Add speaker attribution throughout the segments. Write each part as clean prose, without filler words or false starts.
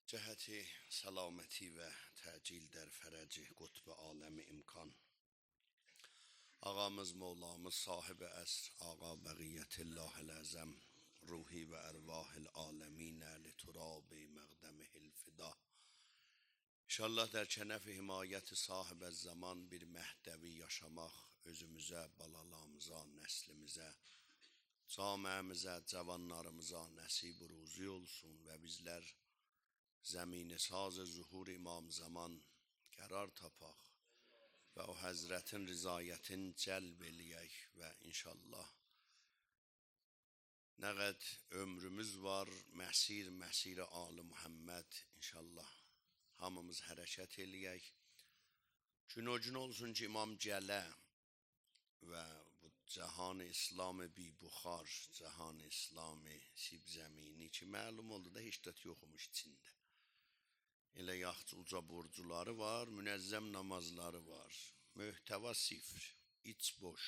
Speaker 1: جهت سلامتی و تعجیل در فرج قطب عالم امکان آقامız مولامız صاحب عصر آقا بقیت الله العظم روحی و ارواح العالمین لتراب مقدمه الفدا İnşallah در kənəf himayət sahib zaman bir məhdəvi yaşamaq özümüzə, balalarımıza, nəslimizə, camiəmizə, cavanlarımıza nəsib ruzi olsun və bizlər zəmin-i saz zuhur imam zaman qərar tapaq və o həzrətin rizayətin cəlb eləyək və inşallah nə qədər ömrümüz var, məsir Ali Muhammed inşallah hamımız hərəkət eləyək. Gün o gün olsun ki imam gələ və bu cahan İslam bi buxar, cahan İslam sib zəmini ki məlum oldu da heç dət yoxmuş içində. Elə yaxşı uca borcuları var, münəzzəm namazları var. Möhtəva sifr, iç boş.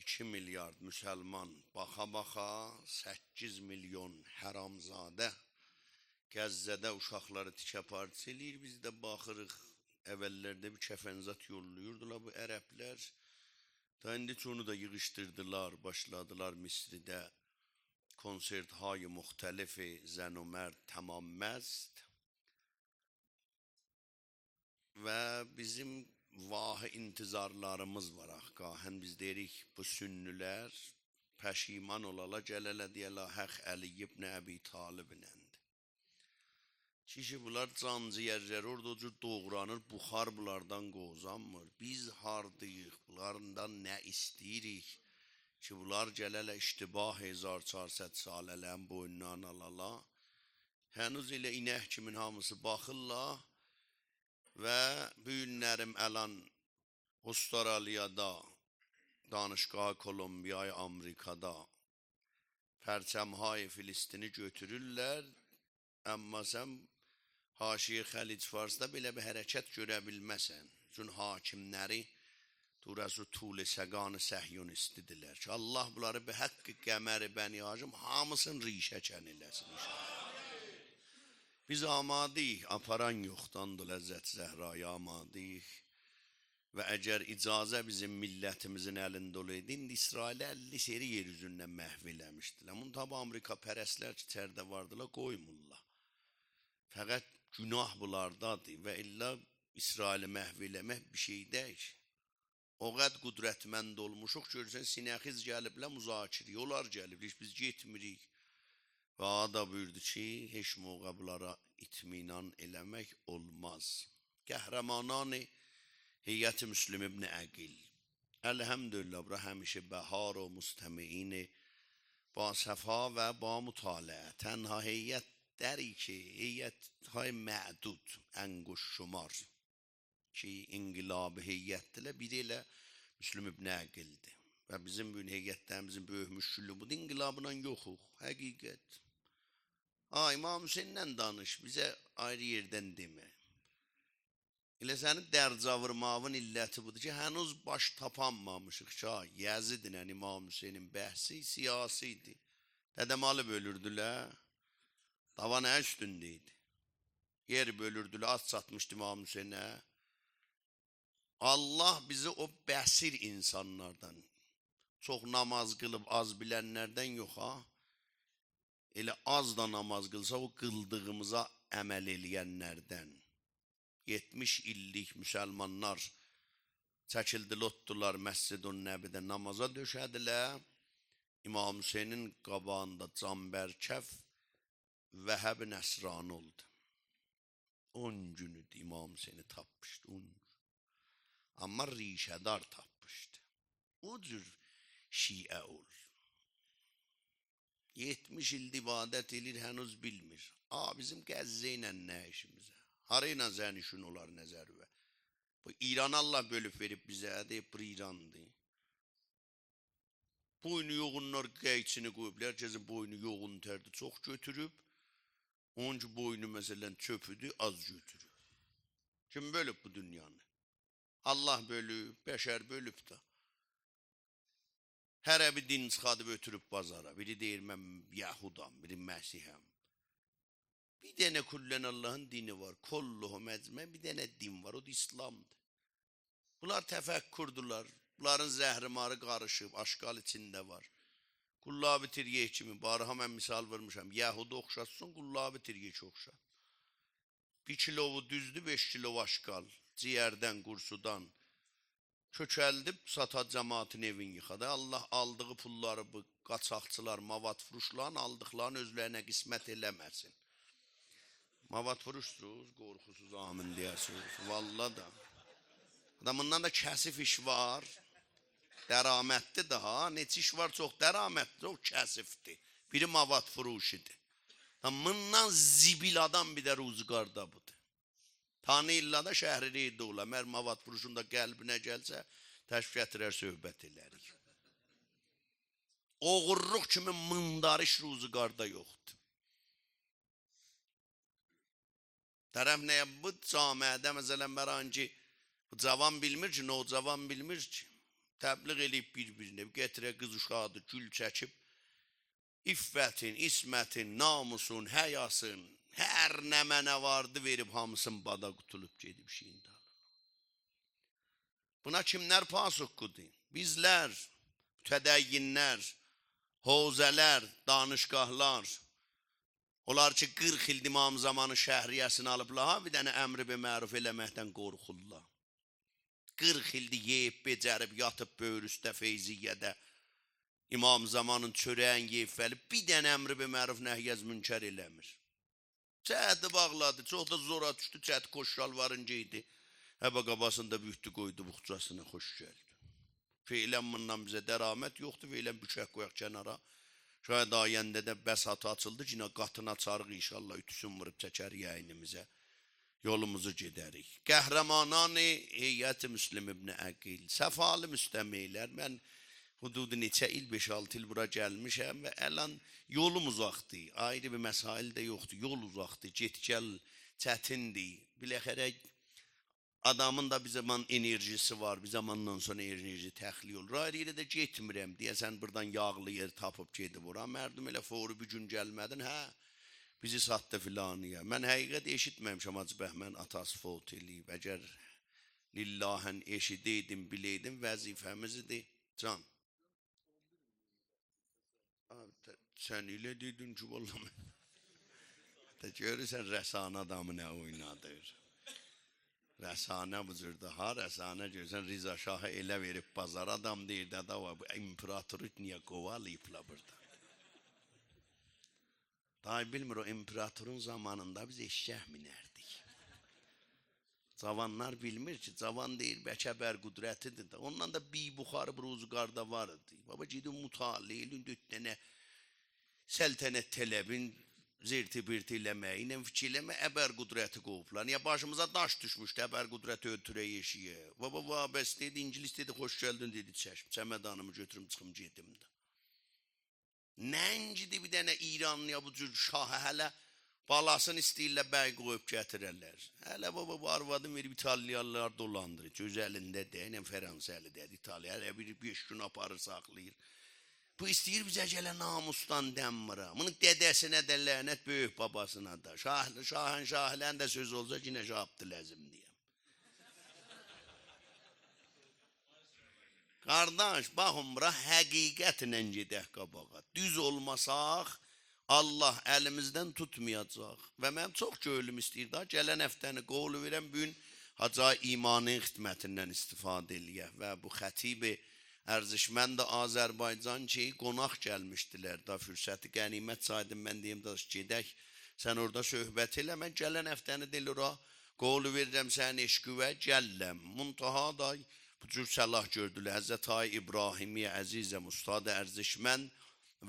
Speaker 1: 2 milyard müsəlman baxa-baxa 8 milyon həramzadə Qəzzədə uşaqları tikə partisi eləyir. Biz də baxırıq, əvvəllərdə bir kəfənzat yolluyurdular bu ərəblər. Da indi onu da yığışdırdılar, başladılar Misridə konsertهای مختلف زن و مرد tamam məst və bizim vahı intizarlarımız var axqahən. Biz deyirik bu sünnülər pəşiman olala gələlə deyələ Həq Əli ibn Əbi Talibinənd. Kişi bunlar canciyərlər orada doğranır, buxar bunlardan qozanmır. Biz hardıyıq, bunlardan nə istəyirik ki bunlar gələlə iştibah 1400 salələrin boynundan alala. Hənuz ilə inək kimin hamısı baxırlar və bu günlərim əlan Avustraliyada, Danışgah Kolumbiyaya, Amerikada pərçəmhay Filistini götürürlər. Amma sən Haşiyə Xəlic Farsda belə bir hərəkət görə bilməsən. Çünki hakimləri Durası Tuli Səqanı Səhyonistidirlər ki, Allah bunları bir həqqi qəməri bəni hacım hamısını rişəkən eləsin inşallah. Biz amadiyik, aparan yoxdan Ləzzət Zəhraya amadiyik və əgər icazə bizim millətimizin əlində olaydı, indi İsrail 50 seri yer üzündən məhv eləmişdilər. Bunu tabi Amerika pərəslər ki, içərdə vardılar, qoymurlar. Fəqət günah bunlardadır və illa İsraili məhv eləmək bir şey deyil. O qəd qudrətmənd olmuşuq, görürsən sinəxiz gəliblə müzakirə, onlar gəlib, heç biz getmirik. Və ada buyurdu ki, heç moğa bunlara itminan eləmək olmaz. Qəhrəmanani Heyət-i Müslüm ibn Əqil. Əlhəmdülillah, bura həmişə bəhar o müstəmiini ba səfa və ba mütaləə. Tənha heyətləri ki, heyəthay mədud, ənquş şumar ki, inqilab heyətdilə, biri elə Müslüm ibn Əqildir. Və bizim bu heyətlərimizin böyük müşkülü budur, inqilabla yoxuq, həqiqət. İmam Hüseyndən danış, bizə ayrı yerdən demə. Elə sənin dərcavırmağın illəti budur ki, hənuz baş tapanmamışıq ki, Yəzidlə İmam Hüseynin bəhsi siyasi idi. Dədəmalı bölürdülər, dava nə üstündeydi? Yer bölürdülər, az çatmışdı İmam Hüseynə. Allah bizi o bəsir insanlardan, çox namaz qılıb az bilənlərdən yox ha. Elə az da namaz qılsa o qıldığımıza əməl eləyənlərdən. 70 illik müsəlmanlar çəkildi lotdular Məscid-ün Nəbidə namaza döşədilər. İmam Hüseynin qabağında Canbərkəf Vəhəb Nəsrani oldu. 10 günüdür İmam Hüseyni tapmışdı, 10 gün. Amma rişədar tapmışdı. O cür şiə ol. 70 ildir ibadət edir, hənuz bilmir. Bizim Qəzzə ilə nə işimizə? Harayla zənişin olar nəzərvə. Bu İran Allah bölüb verib bizə, deyib bu İrandır. Boynu yoğunlar qəyçini qoyublar, herkesin boynu yoğun tərdi, çox götürüb. Onun ki boynu məsələn çöpüdür, az götürüb. Kim bölüb bu dünyanı? Allah bölüb, bəşər bölüb da. Hərə bir din çıxadıb ötürüb bazara. Biri deyir mən Yahudam, biri Məsihəm. Bir dənə kullen Allah'ın dini var. Kolluhu mecme, bir dənə din var. O da İslam'dır. Bunlar təfəkkürdülər. Bunların zəhrimarı qarışıb, aşqal içində var. Qullabı tiryək kimi, barıha mən misal vermişəm. Yəhudi oxşatsın, qullabı tiryək oxşat. 1 kilovu düzdü, 5 kilo aşqal. Ciyərdən, qursudan. Kökəldib sata cəmaatın evin yıxadı. Allah aldığı pulları bu qaçaqçılar, mavad furuşların aldıqlarını özlərinə qismət eləməsin. Mavad furuşsuz, qorxusuz amin deyəsiniz. Vallahi da. Adamından da kəsif iş var. Dəramətli daha. Neçə iş var çox dəramətli, o kəsifdir. Biri mavad furuş idi. Bundan zibil adam bir də ruzgarda budur. Tanıyırla da şəhri reydə ola. Mər mavad furuşun da qəlbinə gəlsə, təşvik gətirər, söhbət elərik. Oğurluq kimi mındarış ruzgarda yoxdur. Tərəf nəyə bu camiədə məsələn bəran ki, bu cavan bilmir ki, o cavan bilmir ki, təbliğ eləyib bir-birinə, getirə qız uşaqdır, gül çəkib, iffətin, ismətin, namusun, həyasın, hər nə mənə vardı verib hamısın bada qutulub gedib şeyində. Buna kimlər pasıqqıdır? Bizlər, mütədəyyinlər, hovzələr, danışqahlar, onlar ki 40 il imam zamanı şəhriyəsini alıblar, bir dənə əmri bir məruf eləməkdən qorxurlar. 40 ildir yeyib, becərib, yatıb böyür üstə feyziyyədə, imam zamanın çörəyin yeyib fəlib, bir dənə əmri bir məruf nəhiyyəz münkər eləmir. Çəhədi bağladı, çox da zora düşdü, çəhədi koşşal varınca idi. Həbə qabasında büyüktü qoydu buxcasına, xoş gəldi. Feylən bundan bizə dəramət yoxdur, feylən bükək qoyaq kənara. Şayad ayəndə də bəsatı açıldı ki, qatına çarıq inşallah ütüsün vurub çəkər yayınımıza. Yolumuzu gedərik. Qəhrəmanani Heyyət-i Müslim İbn Əqil, səfalı müstəmeylər. Mən hududu neçə il, 5-6 il bura gəlmişəm və əlan yolum uzaqdır. Ayrı bir məsail də yoxdur. Yol uzaqdır, get-gəl çətindir. Biləxərək adamın da bir zaman enerjisi var, bir zamandan sonra enerji təxliyə olur. Ayrı də getmirəm, deyəsən buradan yağlı yer tapıb gedib ora. Mərdum elə fori bir gün gəlmədin, hə? Bizi satdı filanıya. Mən həqiqət eşitməmişəm Hacı Bəhmən atası fot eləyib. Əgər lillahən eşidəydim, biləydim, vəzifəmizdir. Can. Sən elə dedin ki, vallahi. Görürsən, rəsanə adamı nə oynadır. Rəsanə bu cür daha, rəsanə görürsən, Riza Şahı elə verib bazar adam deyir də, bu imperatoru niyə qovalayıbla burada. Daha bilmir o imperatorun zamanında biz eşşəh minərdik. Cavanlar bilmir ki, cavan deyir, bəlkə bər qudrətidir də. Ondan da bir buxarı bir ruzgarda var idi. Baba gedin mutaliyyəlin dötdənə səltənət tələbin zirti-birti eləməyinə fikirləmə əbər qudrəti qovublar. Niyə başımıza daş düşmüşdü əbər qudrəti ötürə yeşiyə. Baba vabəs dedi, İngilis dedi, xoş gəldin dedi, çəşm. Çəmədanımı götürüm, çıxım gedim də. Nəncidi bir dənə İranlıya bu cür şahə hələ balasını istəyirlər, bəy qoyub gətirərlər. Hələ baba bu arvadım verib İtalyanlar dolandırır. Gözəlində deyən, Fransəlidir, İtalya. Hələ bir 5 gün aparır, saxlayır. Bu istəyir bizə gələ namusdan dəmmira. Bunun dədəsinə də lənət, böyük babasına da. Şahən şahilən də söz olsa yine Şah Abdüləzim deyəm. Qardaş, baxın bura həqiqətlə gedək qabağa. Düz olmasaq, Allah əlimizdən tutmayacaq. Və mən çox göylüm istəyir da, gələn həftəni qovlu verəm, bugün Hacı İmanın xidmətindən istifadə eləyək. Və bu xətibi ərzişmənd Azərbaycan ki, qonaq gəlmişdilər da, fürsəti qənimət saydım, mən deyim da, gedək, sən orada söhbət elə, mən gələn həftəni deyil ora, qovlu verirəm sən eşqüvə, gəlləm. Muntaha da bu cür səlah gördülər. Həzrət Ay İbrahimiyyə əzizəm, ustad ərzişmənd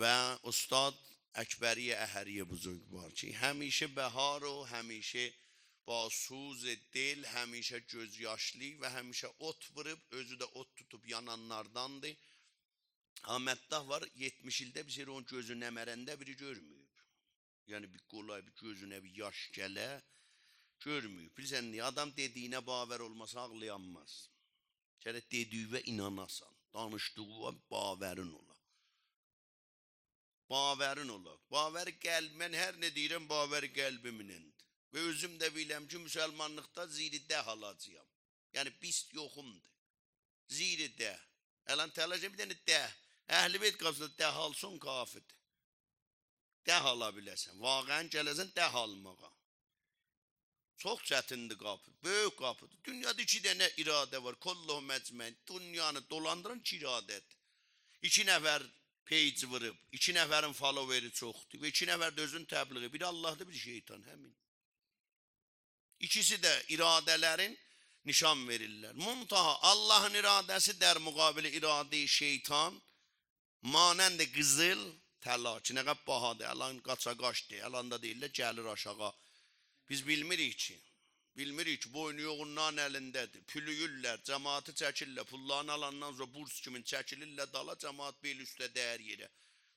Speaker 1: və ustad Əkbəriyə Əhəriyə buzurg var ki, həmişə bəhar o, həmişə basuz dil, həmişə göz yaşlı və həmişə ot vırıb, özü də ot tutub yananlardandır. Ahməddah var, 70 ildə bir şey onun gözünün əmərəndə biri görməyib. Yəni bir qolay, bir gözünə bir yaş gələ, görməyib. Bilsən niyə? Adam dediyinə bavər olmasa ağlayanmaz. Gərək dediyi və inanasan, danışdığı və bavərin ola. Baverin olar. Baveri qəlb, mən hər nə deyirəm, baveri qəlbimindir. Və özüm də biləm ki, müsəlmanlıqda ziridə alacağam. Yəni, bist yoxumdur. Ziridə. Əlan təlaşa bir dənə dəh. Əhl-i beyt qasında dəh alsın kafirdir. Dəh ala biləsən. Vaqən gələsən dəh almağa. Çox çətindir qapı. Böyük qapıdır. Dünyada 2 dənə iradə var. Kolluhu məcməyin. Dünyanı dolandıran 2 iradədir. 2 nəfər peyc vırıb. 2 nəfərin followeri çoxdur. Və 2 nəfər də özün təbliği. Biri Allah'dır, biri şeytan. Həmin. İkisi də iradələrin nişan verirlər. Muntaha Allah'ın iradəsi dər müqabili iradə-i şeytan manəndə qızıl təla ki, nə qədər bahadır, əlan qaça qaçdır, əlan da deyirlər, gəlir aşağı. Biz bilmirik ki, boynu yoğundan əlindədir, pülüyürlər, cəmaatı çəkirlər, pullarını alandan sonra burs kimin çəkilirlər dala, cəmaat bel üstə dəyər yerə.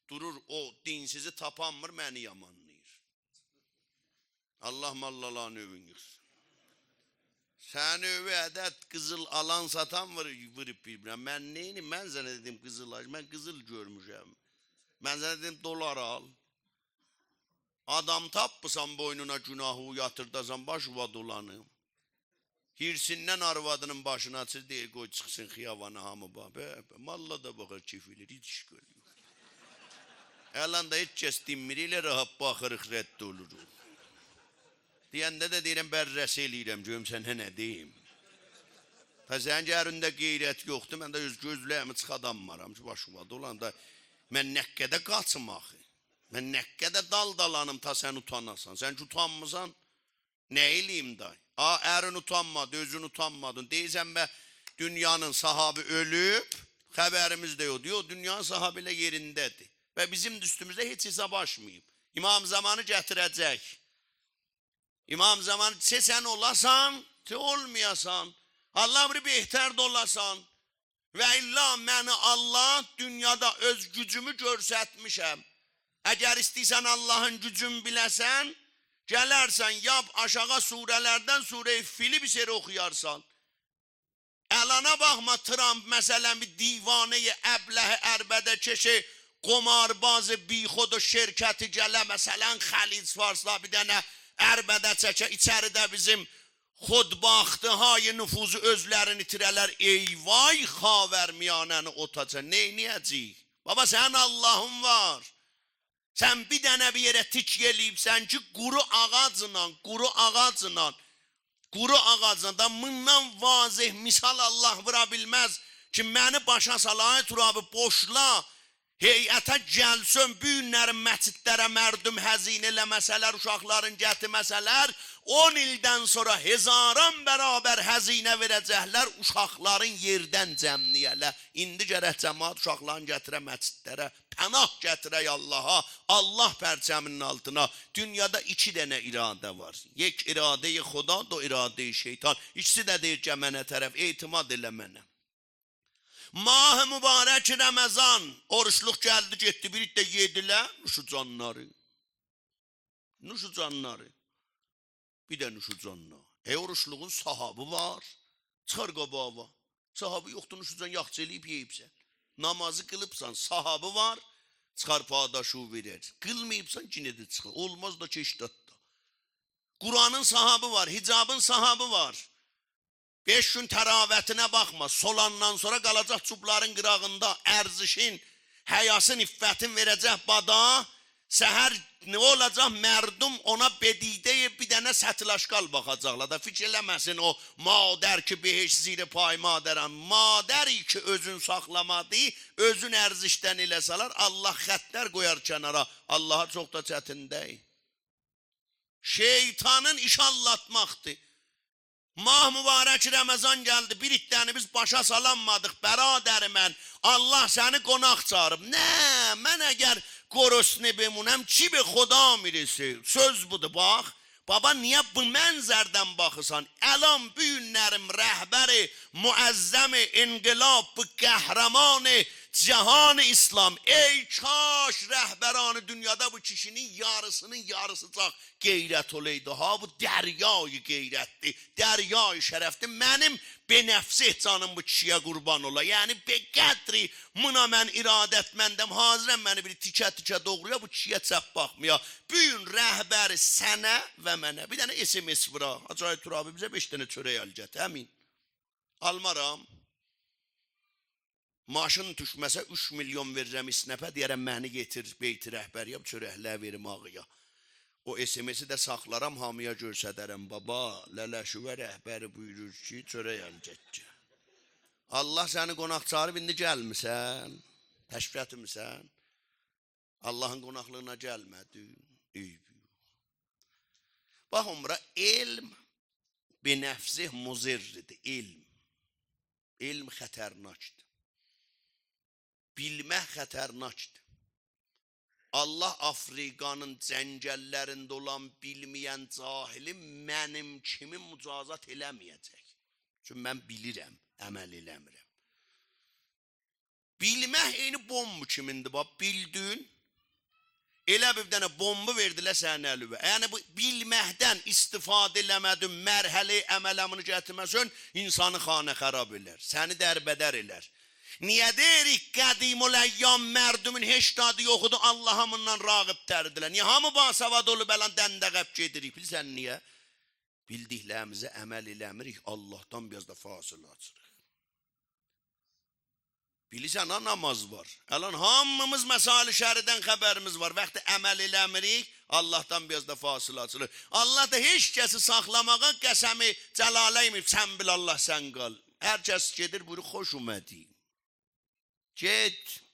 Speaker 1: Durur, o dinsizi tapanmır, məni yamanlayır. Allah mallalarını övün yıxsın. Sən övü ədəd qızıl alan satan vırıb bir-birə. Mən neyini? Mən sənə dedim qızıl al. Mən qızıl görmüşəm. Mən sənə dedim dolar al. Adam tapmısan boynuna günahı yatırdasan baş vadolanı. Hirsindən arvadının başına açır deyir qoy çıxsın xiyavana hamı bax. Malla da baxır kefilir hiç iş görüyor. Əlan da heç kəs dinmir ilə rahat baxırıq rədd oluruq. Deyəndə də deyirəm, bərrəsi eləyirəm, görüm sənə nə deyim. Sənin gərində qeyrət yoxdur, mən də öz gözləyimi çıxadammaram ki, başıma dolanda mən nəqqədə qaçım axı. Mən nəqqədə daldalanım ta sən utanasan. Sən ki utanmısan, nə eləyim day? Ərin utanmadı, özün utanmadın. Deyirsən bə, dünyanın sahabı ölüb, xəbərimiz də yox. Diyor, dünyanın sahabı ilə yerindədir. Və bizim üstümüzdə heç hesab açmayıb. İmam zamanı gətirəcək. İmam zamanı sən olasan, olmayasan. Allah bir behter de olasan. Və illa məni Allah dünyada öz gücümü görsətmişəm. Əgər istəysən Allahın gücünü biləsən, gələrsən, yap aşağı surələrdən surə-i Fili bir seri oxuyarsan. Əlana baxma Trump məsələn bir divanə-i əbləh-i ərbədə keşi, qomarbazı bixod o şirkəti gələ, məsələn Xəlic Farsla bir dənə ərbədə çəkə, içəridə bizim xodbaxtıhay nüfuzu özlərini itirələr, eyvay xavərmiyanəni otacaq, neyniyəcək? Baba, sən Allahın var. Sən bir dənə bir yerə tik eləyibsən ki, quru ağacından da bundan vazih misal Allah vura bilməz ki, məni başa salayı turabı boşla, heyətə gəlsün, bu günlərin məscidlərə mərdum həzin eləməsələr, uşaqların gətirməsələr, 10 ildən sonra hezaran bərabər həzinə verəcəklər, uşaqların yerdən cəmliyələr. İndi gərək cəmaat uşaqlarını gətirə məscidlərə, pənah gətirək Allaha, Allah pərçəminin altına. Dünyada 2 dənə iradə var. Yek iradə-i Xuda, do iradə-i şeytan. İkisi də deyir ki, mənə tərəf etimad elə mənə. Mah-ı mübarək Ramazan, oruçluq gəldi getdi, bir də yedilər, nuşu canları. Bir də nuşu canları. Oruçluğun sahabı var, çıxar qabağa. Sahabı yoxdur, nuşu can yaxçı eləyib yeyibsən. Namazı qılıbsan, sahabı var, çıxar padaşı verir. Qılmayıbsan, yine də çıxar. Olmaz da keşdatda. Kur'an'ın sahabı var, hicabın sahabı var. 5 gün təravətinə baxma, solandan sonra qalacaq çubların qırağında, ərzişin, həyasın, iffətin verəcək bada, səhər nə olacaq, mərdum ona bedidəyə bir dənə sətiləşqal baxacaqlar da, fikir eləməsin o madər ki, behiş ziri pay madərən, madəri ki, özün saxlamadı, özün ərzişdən eləsələr, Allah xətlər qoyar kənara, Allaha çox da çətindəy. Şeytanın iş anlatmaqdır. Mah mübarək Ramazan gəldi, bir itdəni biz başa salanmadıq, bəradəri mən, Allah səni qonaq çağırıb. Nə, mən əgər qorusunu bemunəm, ki be Xuda mirisi, söz budur, bax. Baba, niyə bu mənzərdən baxırsan? Əlam bu günlərim rəhbəri, müəzzəmi, inqilab, bu qəhrəmanı, Cihan-ı İslam, ey kaş rəhbəranı dünyada bu kişinin yarısının yarısı çox qeyrət olaydı. Ha, bu dəryayı qeyrətdir, dəryayı şərəfdir. Mənim benəfsi canım bu kişiyə qurban ola. Yəni, beqədri buna mən iradətməndəm, hazırəm məni bir tikə-tikə doğruya, bu kişiyə çəp baxmaya. Büyün rəhbəri sənə və mənə. Bir dənə SMS bura. Acayip Turabi bizə 5 dənə çörək alacaq, əmin. Almaram. Maaşın düşməsə 3 milyon verirəm isnəpə, deyərəm məni getir, beyti rəhbəriyəm, çörəklə verim ağıya. O SMS-i də saxlaram, hamıya görsədərəm. Baba, lələşüvə rəhbəri buyurur ki, çörək alacaq. Allah səni qonaq çağırıb, indi gəlmirsən, təşrif etmirsən. Allahın qonaqlığına gəlmədi. Baxın bura, elm binəfsih muzirridir, ilm. İlm xətərnakdır. Bilmək xətərnakdır. Allah Afrikanın cəngəllərində olan bilməyən cahili mənim kimi mücazat eləməyəcək. Çünki mən bilirəm, əməl eləmirəm. Bilmək eyni bombu kimindir, bax, bildin, elə bir dənə bombu verdilər sənə əlüvə. Yəni, bu bilməkdən istifadə eləmədin, mərhəli əmələmini gətirməsən, insanı xanə xarab elər, səni dərbədər elər. Niyə deyirik, qədimul əyyam mərdümün heç dadı yoxudu, Allah hamından rağib tərdilər. Niyə hamı basavad olub ələn dəndəqəb gedirik? Bilsən niyə? Bildiklərimizi əməl eləmirik, Allahdan biraz da fasılə açırıq. Bilirsən, ha, namaz var. Ələn hamımız məsali şəridən xəbərimiz var. Vaxtı əməl eləmirik, Allahdan biraz da fasılə açılır. Allah da heç kəsi saxlamağa qəsəmi cəlaləyimib, sən bil Allah sən qal. Hər kəs gedir, buyur, xoş ümədi. Get.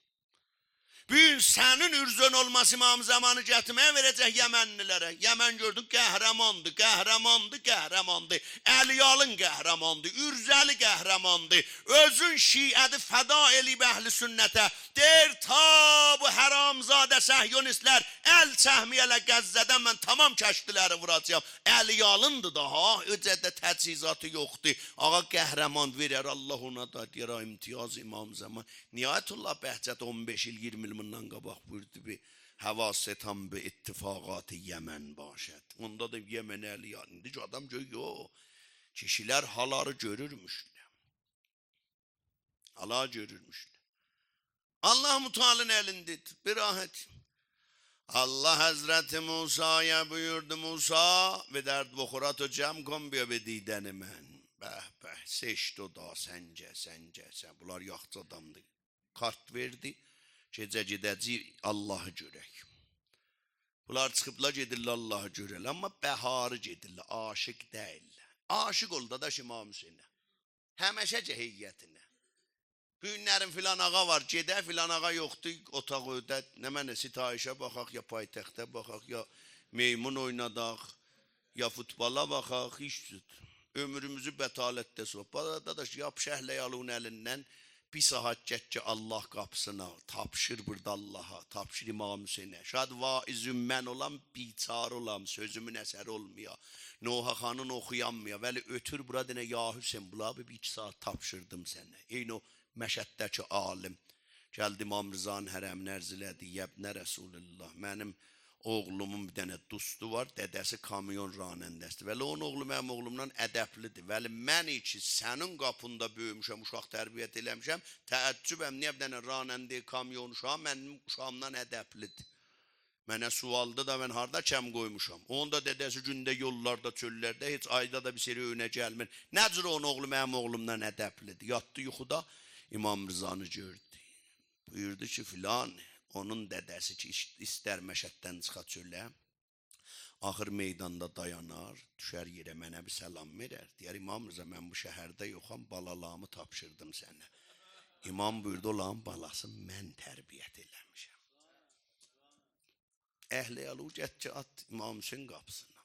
Speaker 1: Bugün sənin ürzön olması imam zamanı gətirməyə verəcək Yəmənlilərə. Yəmən gördün, qəhrəmandır, qəhrəmandır, qəhrəmandır. Əliyalın qəhrəmandır, ürzəli qəhrəmandır. Özün şiədi fəda elib əhli sünnətə. Deyir, ta bu həramzadə səhyonistlər əl çəhmiyələ Qəzzədən mən tamam kəşdiləri vuracağım. Əliyalındır da, ha, öcədə təchizatı yoxdur. Ağa qəhrəman verər, Allah ona da deyər, imtiyaz imam zaman. Nihayətullah Bəhcət 15 il, 20 il bundan qabaq buyurdu bir həvasetan bir ittifaqat-ı Yəmən başət. Onda da Yəmən əliyan. İndi ki adam görüyor, kişilər haları görürmüşlər. Hala görürmüşlər. Allah mutalın elindedir, bir rahat. Allah Hazreti Musa'ya buyurdu, Musa ve dert bukurat cem kon biya be dideni men. Bəh, seçdi o da, səncə. Bunlar yaxçı adamdı. Kart verdi. Gecə gedəcək Allahı görək. Bunlar çıxıblar gedirlər Allahı görək. Amma bəharı gedirlər, aşıq deyirlər. Aşıq ol da İmam Hüseynə. Həməşəcə heyətinə. Günlərin filan ağa var, gedə filan ağa yoxdur, otaq ödə. Nə mənə sitayişə baxaq, ya paytəxtə baxaq, ya meymun oynadaq, ya futbola baxaq, hiç tut. Ömrümüzü bətalətdə sohbət. Dadaş, yap şəhləyalın əlindən. Bir saat get ki Allah qapısına, tapşır burada Allaha, tapşır İmam Hüseynə. Şad vaizüm mən olam, biçar olam, sözümün əsəri olmaya, Noha xanın oxuyanmaya, vəli ötür burada nə ya Hüseyin, bula bir 2 saat tapşırdım sənə. Eyni o məşəddəki alim, gəldi İmam Rıza'nın hərəminə ərz elədi, yəbnə Rəsulullah, mənim oğlumun bir dənə dostu var, dədəsi kamyon ranəndəsidir. Vəli onun oğlu mənim oğlumdan ədəblidir. Vəli mən ki sənin qapında böyümüşəm, uşaq tərbiyyət eləmişəm, təəccübəm, niyə bir dənə ranəndi kamyon uşaq, mənim uşağımdan ədəblidir. Mənə sualdı da mən harda kəm qoymuşam. Onun da dədəsi gündə yollarda, çöllərdə, heç ayda da bir seri önə gəlmir. Nəcür onun oğlu mənim oğlumdan ədəblidir. Yatdı yuxuda, İmam Rıza'nı gördü. Buyurdu ki filan, onun dədəsi ki istər məşəddən çıxa çölə, axır meydanda dayanar, düşər yerə mənə bir səlam verər. Deyər, İmam Rıza, mən bu şəhərdə yoxam, balalarımı tapşırdım sənə. İmam buyurdu, olan balası mən tərbiyyət eləmişəm. Əhliyalı gətçi at İmam Hüseyin qapısına.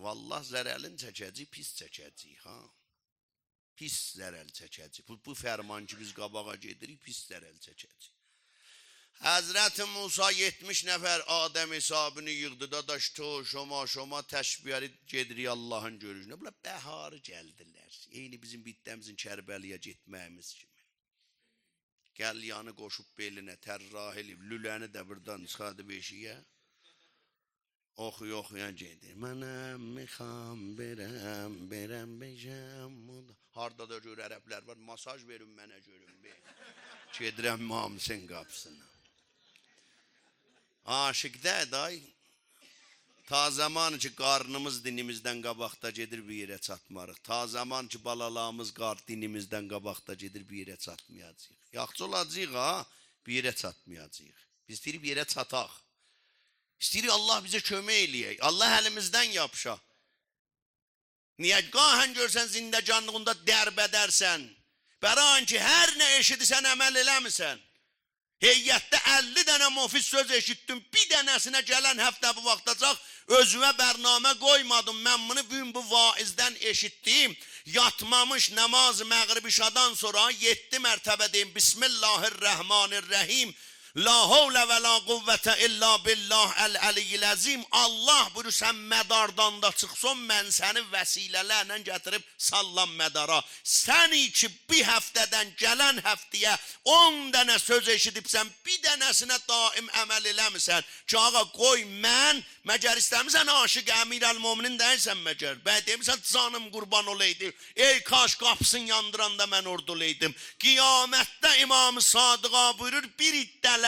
Speaker 1: Vallah zərəlin çəkəcək, pis çəkəcək, ha. Pis zərəl çəkəcək. Bu fərman ki biz qabağa gedirik, pis zərəl çəkəcək. Həzrət Musa 70 nəfər Adəm hesabını yığdı, dadaş to, şoma təşbiyəri gedirik Allahın görüşünə. Bunlar bəharı gəldilər. Eyni bizim bitdəmizin Kərbəliyə getməyimiz kimi. Qəlyanı qoşub belinə, tərrah elib, lüləni də buradan çıxadı beşiyə. Oxuyan gedir. Mənəm, mixam, berəm, bejəm. Harda da gör ərəblər var, masaj verin mənə görün. Gedirəm Mamisin qapısına. Aşıqdə day. Ta zaman ki qarnımız dinimizdən qabaqda gedir bir yerə çatmarıq. Ta zaman ki balalarımız dinimizdən qabaqda gedir bir yerə çatmayacaq. Yaxşı olacaq ha, bir yerə çatmayacaq. Biz istəyirik bir yerə çataq. İstəyirik Allah bizə kömək eləyək. Allah əlimizdən yapışa. Niyə qahən görsən zindəcanlığında dərbədərsən? Bəran ki hər nə eşidirsən əməl eləmirsən. Heyətdə 50 dənə mofis söz eşitdim. Bir dənəsinə gələn həftə bu vaxtacaq özümə bərnamə qoymadım. Mən bunu bugün bu vaizdən eşitdim. Yatmamış namaz məğrib işadan sonra 7 mərtəbə deyim. Bismillahirrahmanirrahim. La havlə və la quvvətə illa billah əl-əliyyil əzim. Allah buyur sən mədardan da çıxson, mən səni vəsilələrlə gətirib sallam mədara. Sən ki bir həftədən gələn həftəyə 10 dənə söz eşidibsən, bir dənəsinə daim əməl eləmirsən. Ki ağa qoy mən, məgər istəmirsən aşıq əmir əl-mominin deyilsən məgər. Bəy demirsən canım qurban olaydı. Ey kaş qapısını yandıranda mən orada olaydım. Qiyamətdə İmam-ı Sadıqa buyurur bir iddələr.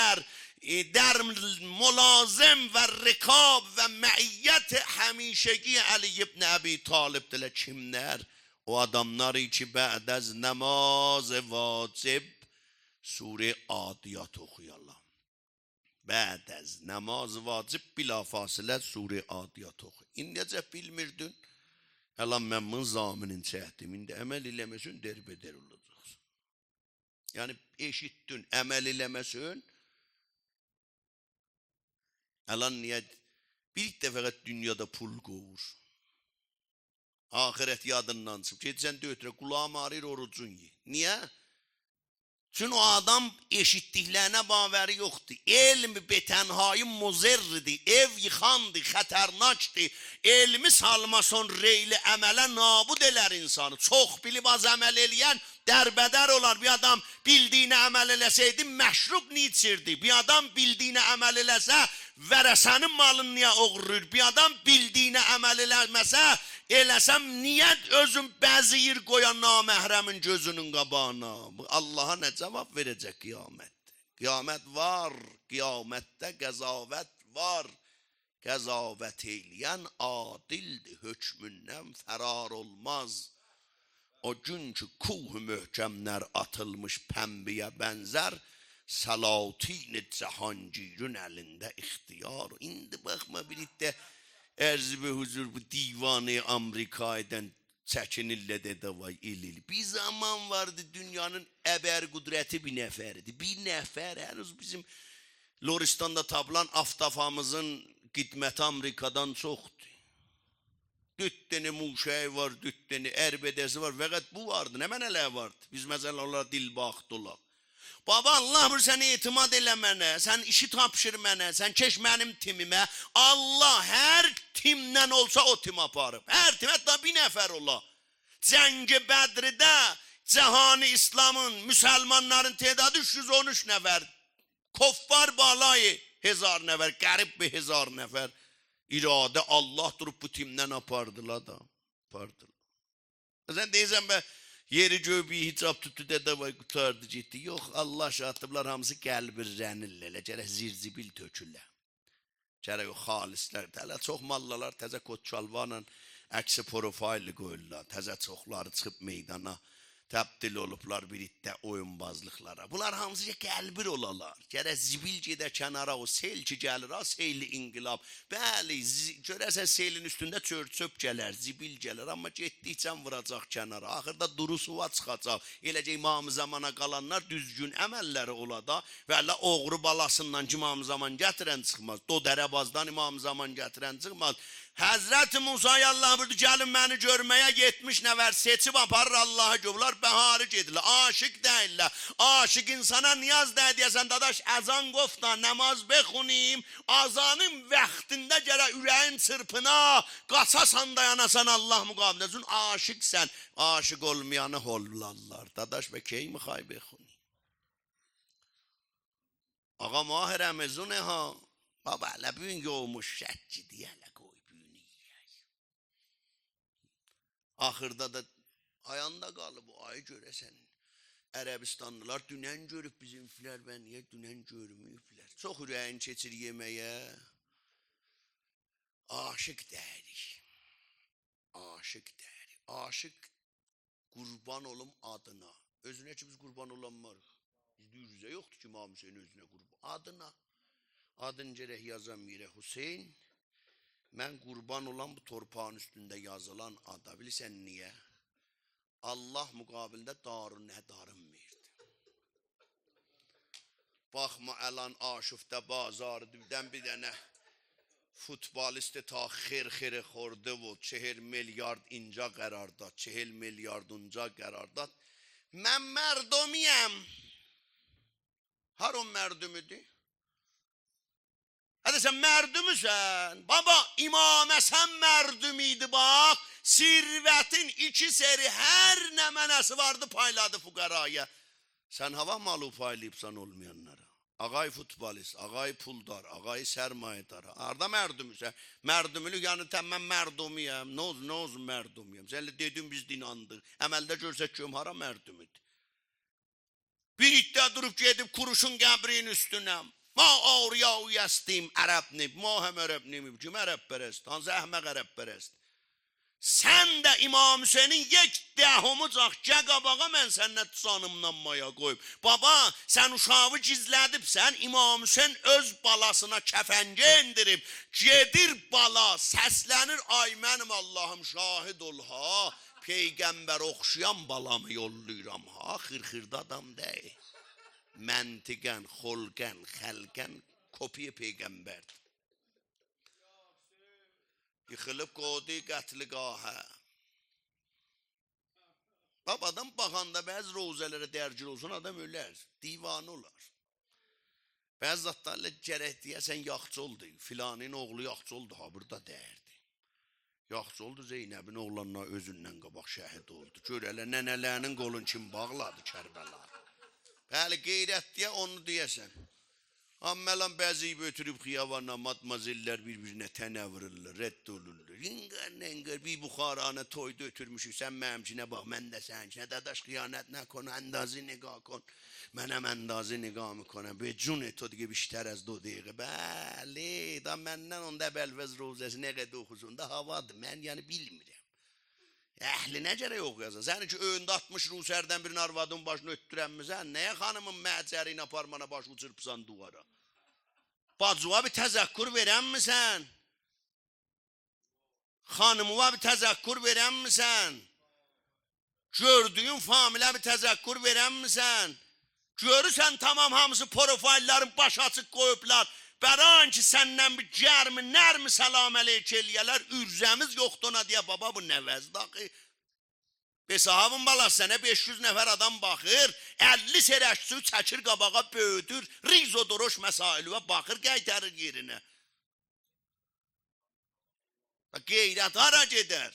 Speaker 1: در ملازم و رکاب و معیت همیشگی علی ابن ابی طالب دل kimler? O adamları ki بعد از نماز واجب سوره عادیات okuyarlar. بعد از نماز واجب bilafasilə سوره عادیات oku. İndicə bilmirdin. Əlan mən bunun zaminin çəkdim. İndi əməl eləməsin derbeder olacaqsın. Yəni eşitdin, əməl eləməsin. Əlan niyə? Bir dəfə dünyada pul qovur. Ahirət yadından çıxıb. Gedirsən dötürə, qulağım ağrıyır, orucun ye. Niyə? Çünki o adam eşitdiklərinə babəri yoxdur. Elm betənhayı muzerridir, ev yıxandır, xətərnaçdır. Elmi salmason reyli əmələ nabud elər insanı. Çox bilib az əməl eləyən dərbədər olar. Bir adam bildiyinə əməl eləsəydi, məşrub ni içirdi. Bir adam bildiyinə əməl eləsə, vərəsənin malını niyə oğurur? Bir adam bildiyinə əməl eləməsə, eləsəm niyə özün bəziyir qoyan naməhrəmin gözünün qabağına? Allaha nə cavab verəcək qiyamətdə? Qiyamət var, qiyamətdə qəzavət var. Qəzavət eyləyən adildir, hökmündən fərar olmaz. O gün ki kuh möhkəmlər atılmış pəmbiyə bənzər, Salatin Cahangir'in əlində ixtiyar. İndi baxma birlikdə ərz və huzur bu divanı Amerika'dan çəkinirlə də vay il. Bir zaman vardı dünyanın əbər qudrəti bir nəfərdi. Bir nəfər henüz bizim Loristan'da tapılan aftafamızın qidməti Amerika'dan çoxdur. Dütteni muşəyi var, dütteni ərbədəsi var. Fəqət bu vardı, nə mənələr vardı? Biz məsələn onlara dil baxdıq. Baba Allah buyur sən etimad elə mənə, sən işi tapşır mənə, sən keş mənim timimə. Allah hər timdən olsa o tim aparıb. Hər tim, hətta bir nəfər ola. Cəng-i Bədridə cəhanı İslamın, müsəlmanların tedadı 313 nəfər. Koffar balayı 1000 nəfər, qərib bir 1000 nəfər. İradə Allah durub bu timdən apardılar da. Apardılar. Sən deyirsən bə, yeri göbüyü hicab tutdu dədə vay qutardı getdi. Yox, Allah şahdıblar hamısı qəlbir rənillə, gərək zirzibil tökürlər. Gərək o xalislər, hələ çox mallalar təzə kotçalvarla əksi profaylı qoyurlar. Təzə çoxları çıxıb meydana təbdil olublar bir iddə oyunbazlıqlara. Bunlar hamısı qəlbir olalar. Gərək zibil gedə kənara, o sel ki gəlir, ha, seyli inqilab. Bəli, görəsən seylin üstündə çöp gələr, zibil gələr, amma getdikcə vuracaq kənara. Axırda duru suva çıxacaq. Eləcə imam zamana qalanlar düzgün əməlləri olada və elə oğru balasından ki imam zaman gətirən çıxmaz. Dodərəbazdan imam zaman gətirən çıxmaz. Həzrət Musa'ya Allah buyurdu, gəlin məni görməyə 70 nəfər seçib aparır Allah'a göblər, bəharı gedirlər, aşıq deyirlər. Aşıq insana niyaz deyəsən, dadaş, əzan qofda, nəmaz bexunim, azanın vaxtında gələ ürəyin çırpına, qaçasan dayanasan Allah müqabində. Zün aşıqsən, aşıq olmayanı hollarlar. Dadaş, və key mi xay bexunim? Ağa Mah Ramazan ha. Baba hələ bu gün yoğmuş şəkkidir, hələ qoy bu gün yiyək. Axırda da ayanda qalıb o ayı görəsən. Ərəbistanlılar dünən görüb bizimkilər, ben niyə dünən görməyiblər? Çox ürəyin keçir yeməyə. Aşıq dərik. Aşıq dərik. Aşıq qurban olum adına. Özünə ki biz qurban olanmarıq. Bizdə yüzə yoxdur ki İmam Hüseyin özünə qurban. Adına. Adın gərək yazan Mirə Hüseyin. Mən qurban olan bu torpağın üstündə yazılan ada. Bilirsən niyə? Allah müqabildə darın nədarın verdi. Baxma əlan Aşıfdə bazarı düvdən bir dənə futbolisti ta xir-xiri xordu bu 4 milyard inca qərardat, 4 milyard unca qərardat. Mən mərdumiyəm. Har o mərdumüdür? Hadi sen mərdumüsən. Baba İmam Həsən mərdumiydi bak. Sirvetin 2 seri her ne mənəsi vardı payladı fukaraya. Sen hava malı paylayıpsan olmayanlara. Ağay futbolist, ağay puldar, ağay sermayedar. Arda mərdumüsən. Mərdumülük yani mən mərdumiyəm. Ne olsun mərdumiyəm. Sen dedim biz inandık. Əməldə görsək ki hara mərdumüdür. Bir iddia durup gedib kuruşun qəbrin üstüne. Ma ağrıya uyastım Ərəbnib, ma hem Ərəbnib, kim Ərəbpərəst, hansı əhmək Ərəbpərəst. Sən də İmam Hüseynin yek dəhomucaq gəl qabağa mən sənnə tutanımdan maya qoyub. Baba, sən uşağı gizlədibsən, İmam Hüseyin öz balasına kəfəngə indirib, gedir bala, səslənir, ay mənim Allahım şahid ol ha, peyğəmbər oxşayan balamı yolluyuram ha, xırxırda adam deyil. Məntiqən, xolqən, xəlqən, kopiye peyğəmbərdir. Yıxılıb qodu qətliqahə. Babadan baxanda bəzi rozələrə dərgir olsun, adam ölər, divanı olar. Bəzi zatlarla gərək deyəsən yaxçı oldu, filanın oğlu yaxçı oldu, ha burada dərdi. Yaxçı oldu, Zeynəbin oğlanına özündən qabaq şəhid oldu. Görələ nənələrinin qolun kim bağladı Kərbəla. Bəli, qeyrət deyə onu deyəsən. Ammelan bəziyi götürüb xiyavana matmazillər bir-birinə tənə vururlar, rədd olurlar. İngər, bir buxaranə toyda ötürmüşük, sən mənimkinə bax, mən də sənkinə, dadaş xiyanət nə konu, əndazı niqah kon, mənəm əndazı niqah mı konəm, becun et o digə biştər az do deyiqə, bəli, da məndən onda bəlvəz rozəsi nə qədər oxusun da havadır, mən yəni bilmirəm. Əhlinə gərək oxuyasın, sən ki öndə 60 rusərdən birin arvadın başını ötdürənmizən, nəyə xanımın məhcəri ilə parmana başı çırpısan duvara? Bacıva bir təzəkkür verən misən? Xanımıva bir təzəkkür verən misən? Gördüyün familə bir təzəkkür verən misən? Görürsən tamam hamısı profillərin baş açıq qoyublar. Bəran ki səndən bir gərmi, nərmi səlam əleyk eləyələr, ürzəmiz yoxdur ona deyə baba bu nəvəzdir axı. Besahabın balası sənə 500 nəfər adam baxır, 50 serəşçü çəkir qabağa böyüdür, rizo doroş məsailüvə baxır, qaytarır yerinə. Qeyrət hara gedər?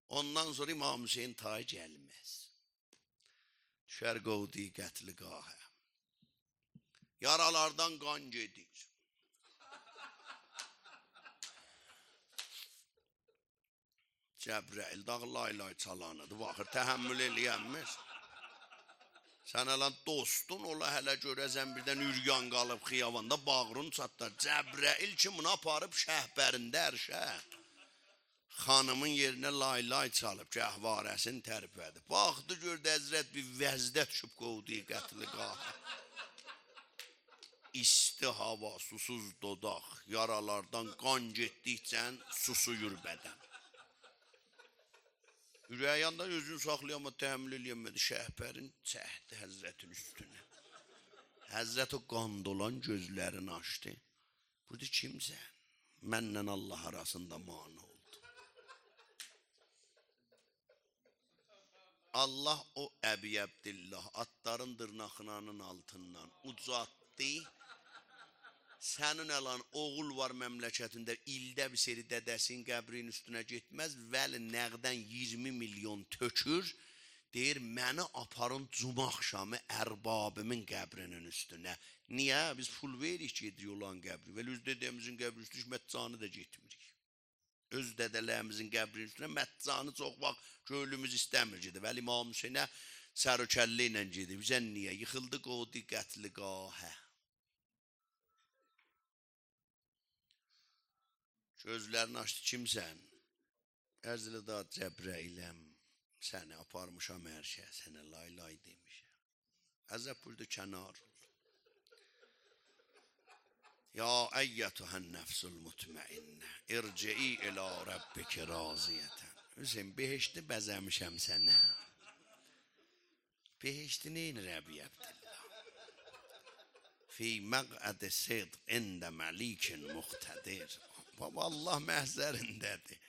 Speaker 1: Ondan sonra İmam Hüseyin tay gəlməz. Düşər qovdi qətliqahə. Yaralardan qan gedir. Cəbrəil dağ laylay çalanıdır, baxır, təhəmmül eləyənmir. Sən alan dostun ola hələ görəzən birdən üryan qalıb xiyavanda bağrın çatlar. Cəbrəil ki bunu aparıb şəhbərində ərşə. Xanımın yerinə laylay çalıb, gəhvarəsini tərpədi. Baxdı gördü həzrət bir vəzdə düşüb qovdu qətliqahə. İsti hava, susuz dodaq, yaralardan qan getdikcə susuyur bədən. Ürəyanda özünü saxlayama, təhəmmül eləyəmədi, şəhbərin çəhdi həzrətin üstünə. Həzrət o qan dolan gözlərini açdı. Burada kimsən? Mənlə Allah arasında mani oldu. Allah o Əbi Əbdillah atların dırnaqlarının altından ucatdı. Sənin əlan oğul var məmləkətində, ildə bir seri dədəsin qəbrin üstünə getməz, vəli nəqdən 20 milyon tökür, Deyir, məni aparın cuma axşamı ərbabımın qəbrinin üstünə. Niyə? Biz pul veririk ki, gedirik olan qəbri. Və öz dedəmizin qəbri üstü mətcanı da getmirik. Öz dədələrimizin qəbrinin üstünə mətcanı çox vaxt köylümüz istəmir gedir. Vəli İmam Hüseynə sərükəlli ilə gedir. Bizə niyə? Yıxıldı qodi qətligahə. Gözlərini açdı, kimsən? Ərzələ da Cəbrəiləm. Səni aparmışam ərşə, sənə lay lay demişəm. Əzəb buyurdu, kənar ol. Ya əyyətühən nəfsul mutmainnə, irci'i ilə Rabbiki raziyətən. Hüseyin, behişti bəzəmişəm sənə. Behişti neyin Rəbi Əbdillah? Fi məqəd-i sidq ində məlikin muqtədir. Baba, Allah məhzərindədir.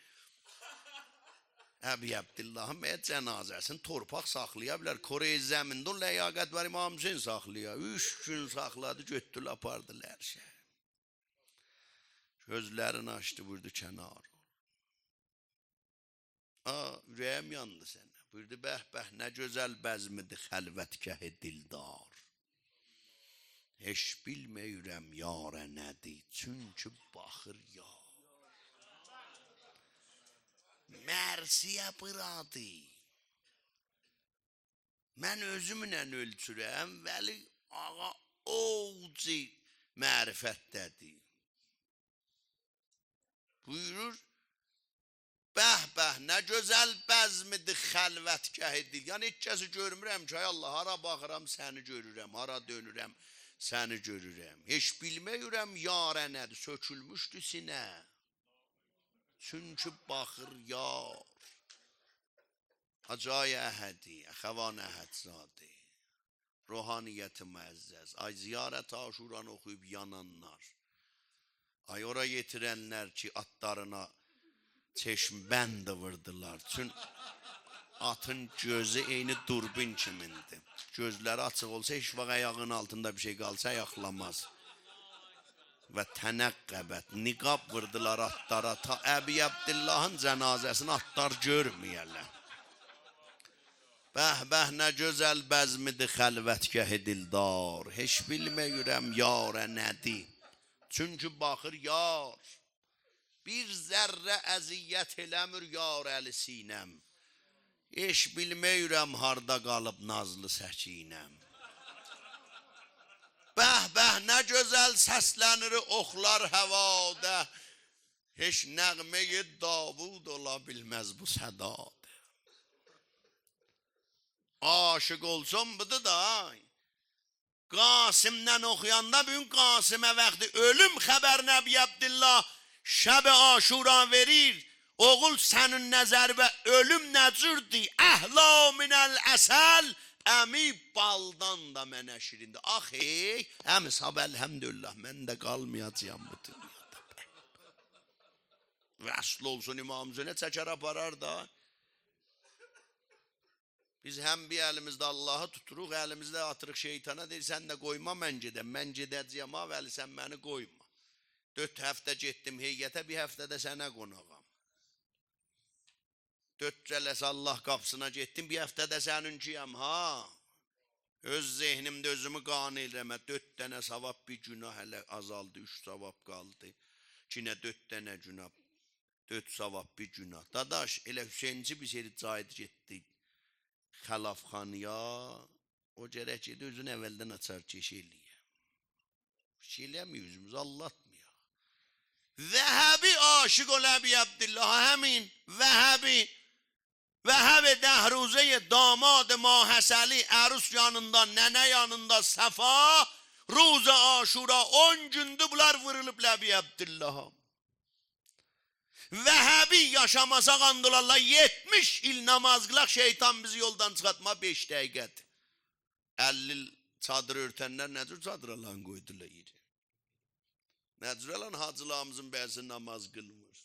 Speaker 1: Əbi Əbdillahın bəyə cənazəsini torpaq saxlaya bilər. Kore zəmində ləyaqət var, İmam Hüseyin saxlaya. 3 gün saxladı, götdülə apardılar şəhər. Gözlərini açdı, buyurdu, kənar ol. Ürəyim yandı sənə. Buyurdu, bəh, nə gözəl bəzmidir xəlvətgəhi dildar. Heç bilməyirəm yarə nədir, çünki baxır yar. Mərsiyə bıradı. Mən özümlə ölçürəm, Vəli ağa oğucu mərifətdədir. Buyurur, bəh, nə gözəl bəzmidir xəlvətgəhidir. Yəni, heç kəsi görmürəm ki, Allah, hara baxıram, səni görürəm, hara dönürəm, səni görürəm. Heç bilməyirəm yarə nədir, sökülmüşdü sinə. Çünki baxır yar. Acay əhədi, əxəvan əhədzadı. Ruhaniyyəti müəzzəz. Ay ziyarət aşuran oxuyub yananlar. Ay ora yetirənlər ki, atlarına çeşmbənd vırdılar. Çün atın gözü eyni durbin kimindir. Gözləri açıq olsa, heç vaxt ayağın altında bir şey qalsa ayaqlamaz. Və tənəqqəbət, niqab vırdılar atlara, ta Əbi Əbdillahın cənazəsini atlar görməyərlər. Bəh, nə gözəl bəzmidir xəlvətgəhi dildar, heç bilməyirəm yarə nədir, çünki baxır yar, bir zərrə əziyyət eləmir yar əli sinəm, heç bilməyirəm harda qalıb nazlı səkinəm. Bəh, nə gözəl səslənir oxlar həvada, heç nəğməyi Davud ola bilməz bu sədadır. Aşıq olsun budur da, Qasimdən oxuyanda bugün Qasimə vaxtı ölüm xəbər Nəbi Əbdillah şəb-i aşura verir. Oğul sənin nəzər və ölüm nəcürdür, əhla minəl əsəl, əmi baldan da mənə şirindir. Axey, həmi sab əlhəmdülillah, mən də qalmayacağım bu dünyada. Vəsl olsun İmam Hüseynə çəkər aparar da. Biz həm bir əlimizdə Allahı tuturuq, əlimizdə atırıq şeytana, deyir, sən də qoyma, mən gedəcəyəm, Vəli, sən məni qoyma. 4 həftə getdim heyyətə, bir həftədə sənə qonağam. 4 cələs Allah qapısına getdim, bir həftədə səninkiyəm, ha. Öz zehnimdə özümü qane eləmə, 4 dənə savab, bir günah hələ azaldı, 3 savab qaldı. Kinə 4 dənə günah, 4 savab, bir günah. Dadaş, elə Hüseynci bir yeri cahid getdi. Xəlafxanıya, o gərək ki, özünü əvvəldən açar ki, iş eləyə. İş eləmiyik, üzümüzü allatmıyaq. Vəhəbi aşıq ol Əbi Əbdillah, həmin Vəhəbi Dəhruzəyə damad Mahəsəli, ərus yanında, nənə yanında Səfa, Ruz-i Aşura 10 gündür bunlar vırılıb Əbi Əbdillaha. Vəhəbi yaşamasa qandılarla 70 il namaz qılaq, şeytan bizi yoldan çıxartma 5 dəqiqədir. 50 il çadır örtənlər nəcür çadır alan qoydular yeri. Nəcür alan hacılarımızın bəzi namaz qılmır.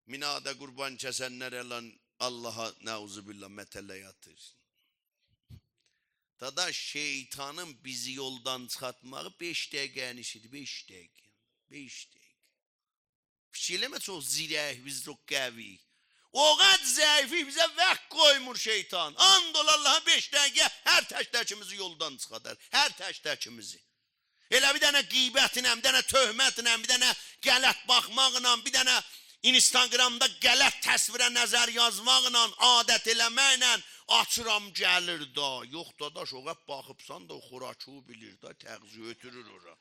Speaker 1: Minada qurban kəsənlər alan Allaha nəuzubillah mətələ yatır. Dada şeytanın bizi yoldan çıxartmağı 5 dəqiqənin işidir, 5 dəqiqə. Bir şey eləmə çox zirək, biz çox qəviyik. O qad zəifi bizə vaxt qoymur şeytan. And ol Allah'a 5 dəqiqə hər tək-təkimizi yoldan çıxadar. Hər tək-təkimizi. Elə bir dənə qeybətlə, bir dənə töhmətlə, bir dənə qələt baxmaqla, bir dənə Instagramda qələt təsvirə nəzər yazmaqla, adət eləməklə açıram gəlir da. Yox dadaş, o qab baxıbsan da o xorakı bilir da, təğzi ötürür ora.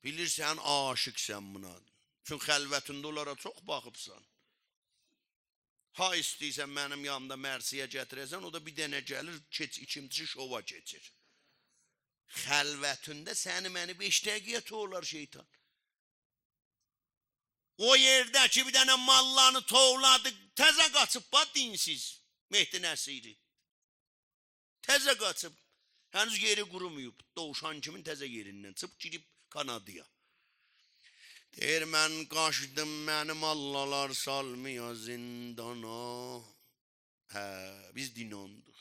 Speaker 1: Bilirsən, aşıqsən buna. Çünki xəlvətində onlara çox baxıbsan. Ha istəyirsən mənim yanımda Mərsiyə gətirəsən, o da bir dənə gəlir, ikincisi şova keçir. Xəlvətində səni məni 5 dəqiqəyə toğlar şeytan. O yerdəki bir dənə mallarını toğladı, təzə qaçıb bax dinsiz, Mehdi Nəsiri. Təzə qaçıb, hənuz yeri qurumuyub, doğuşan kimin təzə yerindən çıxıb girib Kanadaya. Deyir, mən qaçdım, mənim allalar salmaya zindana. Biz dinonduq.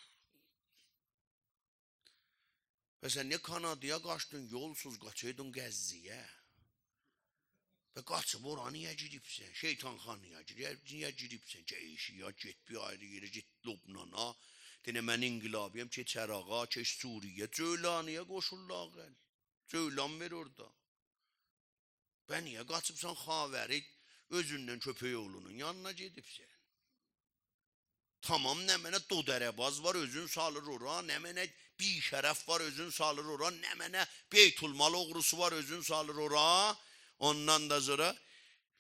Speaker 1: Və sən niyə Kanadaya qaçdın, yolsuz qaçaydın Qəzziyə? Və qaçıb ora niyə giribsən? Şeytanxanaya giribsən? Cəyişiyə, get bir ayrı yerə, get Lubnana. Deyinə, mən inqilabiyəm, keç Əraqa, keç Suriyə, Cöylaniyə qoşurlar gəl. Cöylan ver orada. Və niyə qaçıbsan Xavəri, özündən köpək oğlunun yanına gedibsən? Tamam, nə mənə dodərəbaz var, özün salır ora, nə mənə bir şərəf var, özün salır ora, nə mənə beytulmal oğrusu var, özün salır ora. Ondan da sonra